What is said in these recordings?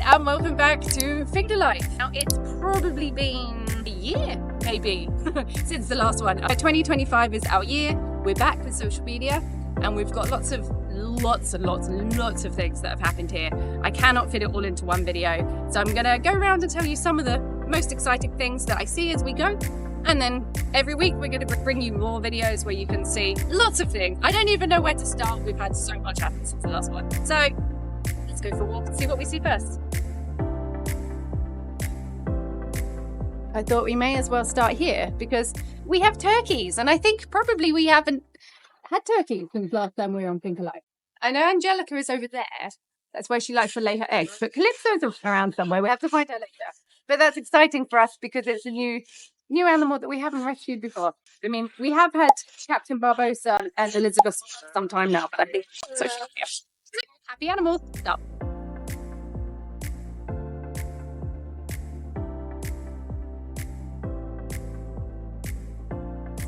and welcome back to Finca Life. Now, it's probably been a year, maybe, since the last one. 2025 is our year. We're back with social media, and we've got lots of things that have happened here. I cannot fit it all into one video, so I'm gonna go around and tell you some of the most exciting things that I see as we go. And then every week we're going to bring you more videos where you can see lots of things. I don't even know where to start. We've had so much happen since the last one. So let's go for a walk and see what we see first. I thought we may as well start here because we have turkeys, and I think probably we haven't had turkeys since last time we were on Finca Life. I know Angelica is over there. That's where she likes to lay her eggs, but Calypso's around somewhere. We have to find her later. But that's exciting for us because it's a new animal that we haven't rescued before. I mean, we have had Captain Barbosa and Elizabeth some time now, but I think so. Happy animals. Stop.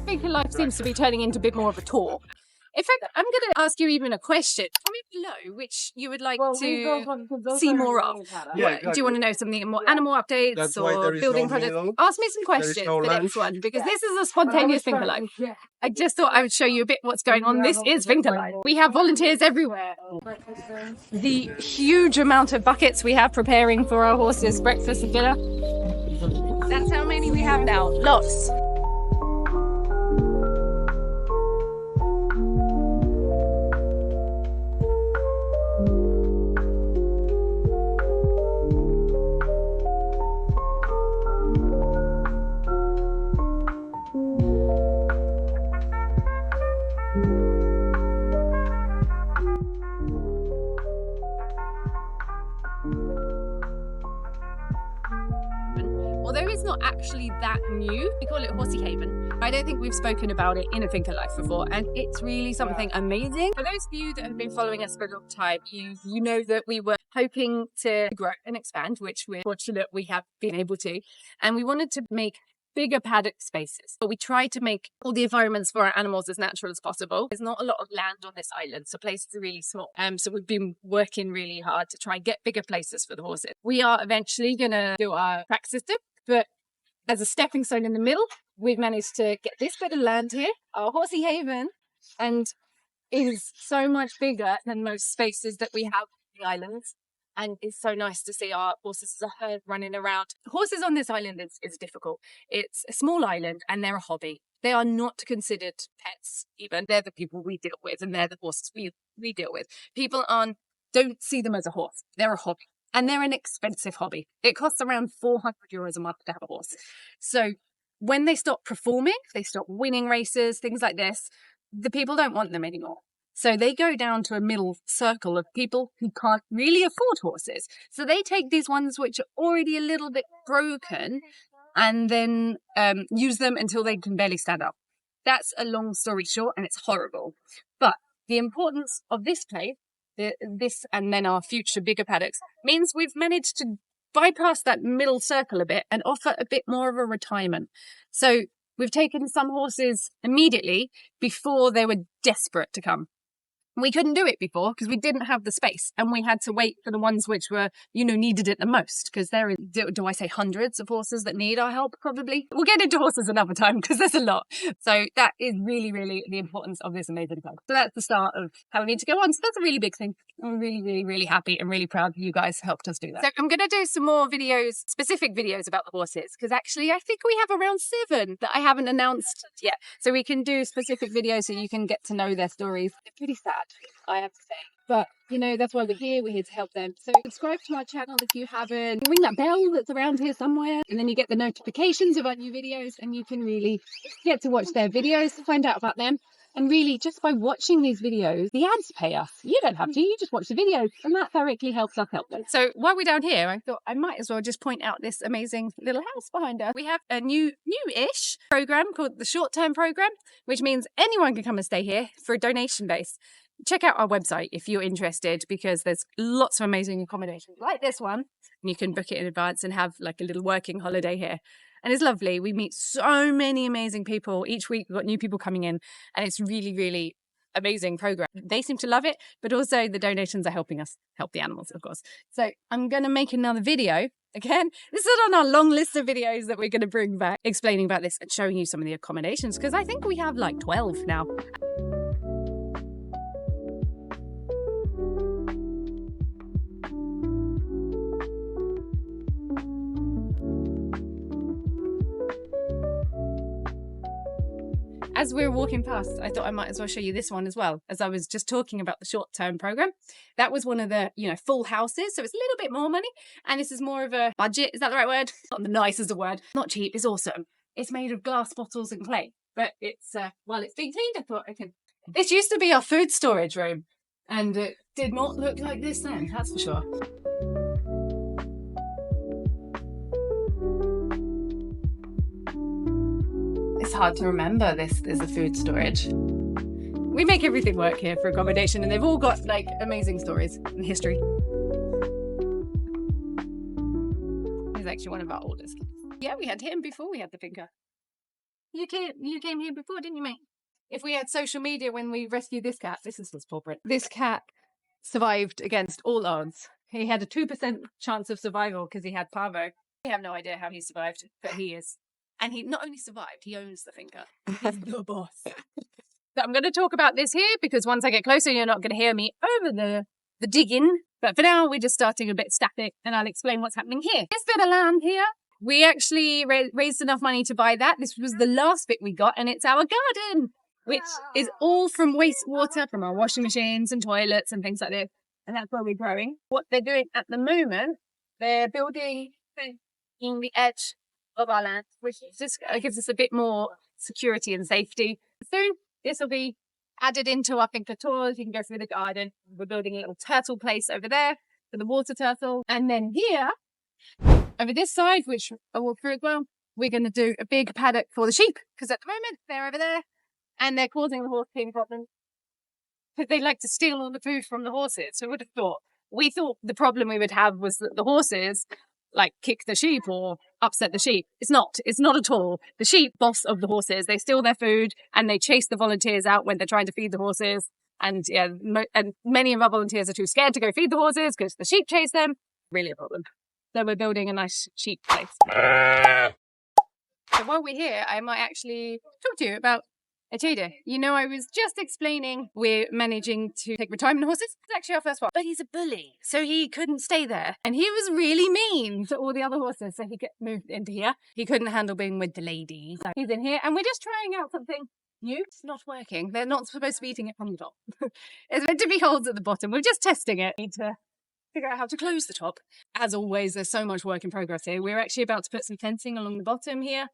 Finca Life seems to be turning into a bit more of a tour. In fact, I'm going to ask you even a question. Comment below which you would like to see more of. Do you want to know something more animal updates or building projects? Ask me some questions for the next one, because this is a spontaneous Finca Life. I just thought I would show you a bit what's going on. This is Finca Life. We have volunteers everywhere. The huge amount of buckets we have preparing for our horses' breakfast and dinner. That's how many we have now. Lots. Although it's not actually that new, we call it Horsey Haven. I don't think we've spoken about it in a Finca Life before, and it's really something amazing. For those of you that have been following us for a long time, you know that we were hoping to grow and expand, which we're fortunate we have been able to, and we wanted to make bigger paddock spaces. But we tried to make all the environments for our animals as natural as possible. There's not a lot of land on this island, so places are really small. So we've been working really hard to try and get bigger places for the horses. We are eventually going to do our track system, but as a stepping stone in the middle, we've managed to get this bit of land here, our Horsey Haven, and it is so much bigger than most spaces that we have on the islands. And it's so nice to see our horses as a herd running around. Horses on this island is difficult. It's a small island and they're a hobby. They are not considered pets even. They're the people we deal with, and they're the horses we deal with. People don't see them as a horse. They're a hobby. And they're an expensive hobby. It costs around €400 a month to have a horse. So when they stop performing, they stop winning races, things like this, the people don't want them anymore. So they go down to a middle circle of people who can't really afford horses. So they take these ones which are already a little bit broken and then use them until they can barely stand up. That's a long story short, and it's horrible. But the importance of this place, this and then our future bigger paddocks, means we've managed to bypass that middle circle a bit and offer a bit more of a retirement. So we've taken some horses immediately before they were desperate to come. We couldn't do it before because we didn't have the space, and we had to wait for the ones which were, needed it the most, because there is, do I say hundreds of horses that need our help? Probably. We'll get into horses another time because there's a lot. So that is really, really the importance of this amazing club. So that's the start of how we need to go on. So that's a really big thing. I'm really, really, really happy and really proud that you guys helped us do that. So I'm going to do some more videos, specific videos about the horses, because actually I think we have around 7 that I haven't announced yet. So we can do specific videos so you can get to know their stories. They're pretty sad, I have to say. But, that's why we're here to help them. So subscribe to our channel if you haven't. Ring that bell that's around here somewhere, and then you get the notifications of our new videos, and you can really get to watch their videos to find out about them. And really, just by watching these videos, the ads pay us. You don't have to, you just watch the videos, and that directly helps us help them. So while we're down here, I thought I might as well just point out this amazing little house behind us. We have a new-ish program called the short-term program, which means anyone can come and stay here for a donation base. Check out our website if you're interested, because there's lots of amazing accommodations like this one, and you can book it in advance and have like a little working holiday here. And it's lovely. We meet so many amazing people. Each week we've got new people coming in, and it's really, really amazing program. They seem to love it, but also the donations are helping us help the animals, of course. So I'm going to make another video. Again, this is on our long list of videos that we're going to bring back, explaining about this and showing you some of the accommodations, because I think we have like 12 now. As we were walking past, I thought I might as well show you this one as well, as I was just talking about the short-term program. That was one of the, full houses, so it's a little bit more money, and this is more of a budget. Is that the right word? Not the nicest of word. Not cheap. It's awesome. It's made of glass bottles and clay, but it's it's being cleaned. I thought, okay. This used to be our food storage room, and it did not look like this then. That's for sure. It's hard to remember this is a food storage. We make everything work here for accommodation, and they've all got like amazing stories and history. He's actually one of our oldest. Yeah, we had him before we had the Finca. You came here before, didn't you, mate? If we had social media when we rescued this cat, this is his portrait. This cat survived against all odds. He had a 2% chance of survival because he had parvo. We have no idea how he survived, but he is. And he not only survived, he owns the Finca. He's the boss. So I'm going to talk about this here because once I get closer, you're not going to hear me over the digging. But for now, we're just starting a bit static, and I'll explain what's happening here. This bit of land here, we actually raised enough money to buy that. This was the last bit we got, and it's our garden, which is all from wastewater from our washing machines and toilets and things like this. And that's where we're growing. What they're doing at the moment, they're building in the edge of our land, which just gives us a bit more security and safety. Soon, this will be added into our Finca tours. You can go through the garden. We're building a little turtle place over there for the water turtle. And then here, over this side, which I'll walk through as well, we're going to do a big paddock for the sheep, because at the moment, they're over there, and they're causing the horse feeding problem, because they like to steal all the food from the horses. So we thought the problem we would have was that the horses kick the sheep or upset the sheep. It's not at all. The sheep boss of the horses. They steal their food and they chase the volunteers out when they're trying to feed the horses. And and many of our volunteers are too scared to go feed the horses because the sheep chase them. Really a problem. So we're building a nice sheep place. So while we're here, I might actually talk to you about Ajeda. I was just explaining we're managing to take retirement horses. It's actually our first one. But he's a bully, so he couldn't stay there. And he was really mean to all the other horses, so he got moved into here. He couldn't handle being with the ladies. So he's in here, and we're just trying out something new. It's not working. They're not supposed to be eating it from the top. It's meant to be holes at the bottom. We're just testing it. We need to figure out how to close the top. As always, there's so much work in progress here. We're actually about to put some fencing along the bottom here,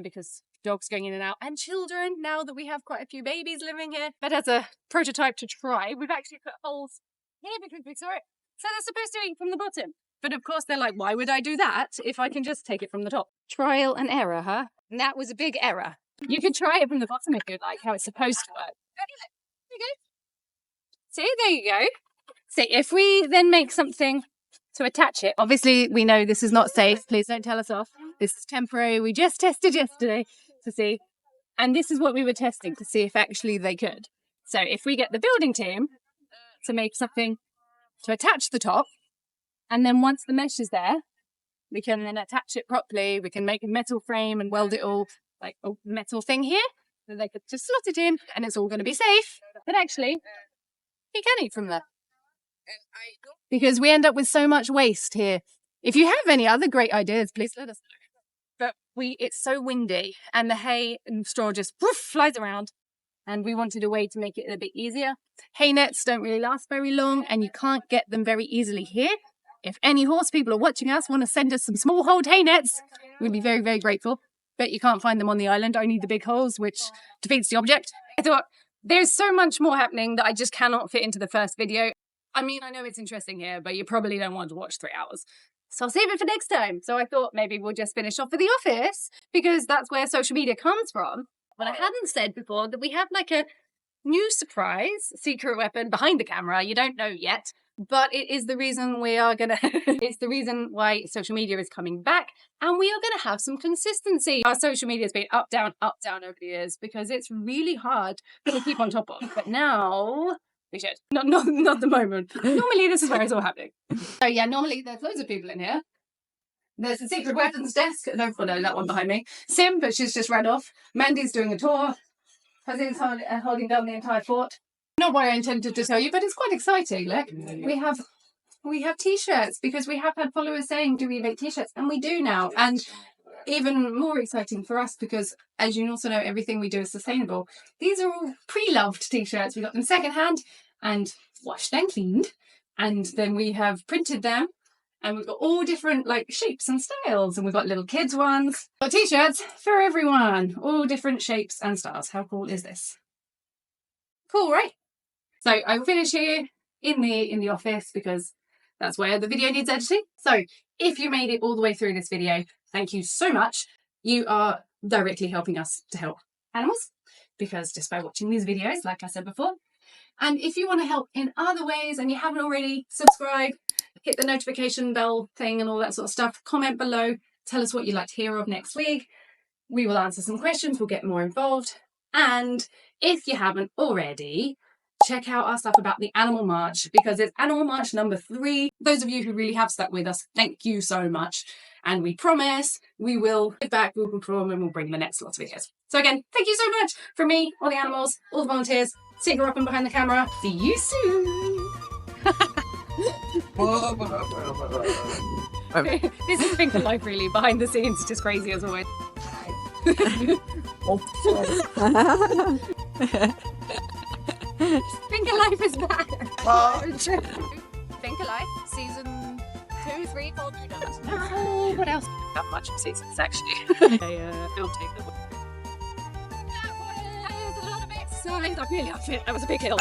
because dogs going in and out, and children, now that we have quite a few babies living here. But as a prototype to try, we've actually put holes here because we saw it. So they're supposed to eat from the bottom. But of course they're like, why would I do that if I can just take it from the top? Trial and error, huh? And that was a big error. You can try it from the bottom if you like, how it's supposed to work. There you go. See, there you go. So if we then make something to attach it, obviously we know this is not safe. Please don't tell us off. This is temporary. We just tested yesterday to see. And this is what we were testing to see if actually they could. So if we get the building team to make something to attach the top, and then once the mesh is there, we can then attach it properly. We can make a metal frame and weld it all like a metal thing here. So they could just slot it in and it's all going to be safe. But actually, he can eat from there. Because we end up with so much waste here. If you have any other great ideas, please let us know. But it's so windy and the hay and straw just poof, flies around. And we wanted a way to make it a bit easier. Hay nets don't really last very long and you can't get them very easily here. If any horse people are watching us, want to send us some small hold hay nets, we'd be very, very grateful. But you can't find them on the island, only the big holes, which defeats the object. I thought, there's so much more happening that I just cannot fit into the first video. I mean, I know it's interesting here, but you probably don't want to watch 3 hours. So I'll save it for next time. So I thought maybe we'll just finish off with the office because that's where social media comes from. But I hadn't said before that we have like a new surprise secret weapon behind the camera. You don't know yet, but it is the reason we are gonna it's the reason why social media is coming back, and we are gonna have some consistency. Our social media has been up down over the years because it's really hard to keep on top of, but now we should not the moment. Normally this is where it's all happening. So yeah, normally there's loads of people in here. There's a secret weapons desk. No, that one behind me. Sim, but she's just ran off. Mandy's doing a tour. Hazin's holding down the entire fort. Not what I intended to tell you, but it's quite exciting. Look, we have t-shirts because we have had followers saying, do we make t-shirts? And we do now. And even more exciting for us because, as you also know, everything we do is sustainable. These are all pre-loved t-shirts. We got them secondhand and washed and cleaned. And then we have printed them. And we've got all different like shapes and styles. And we've got little kids ones. Got t-shirts for everyone. All different shapes and styles. How cool is this? Cool, right? So I will finish here in the office because that's where the video needs editing. So if you made it all the way through this video, thank you so much. You are directly helping us to help animals because just by watching these videos, like I said before. And if you want to help in other ways and you haven't already, subscribe, hit the notification bell thing and all that sort of stuff. Comment below. Tell us what you'd like to hear of next week. We will answer some questions. We'll get more involved. And if you haven't already, check out our stuff about the Animal March because it's Animal March number 3. Those of you who really have stuck with us, thank you so much. And we promise we will give back, we will perform, and we'll bring the next lots of videos. So again, thank you so much from me, all the animals, all the volunteers, sitting up and behind the camera. See you soon. This is Finca Life really, behind the scenes, just crazy as always. Finca Life is back. Finca Life, season 2, 3, 4, who knows? Oh, what else? Not much of seasons actually. Don't take the. That was a lot of exercise. I really upset. That was a big hill.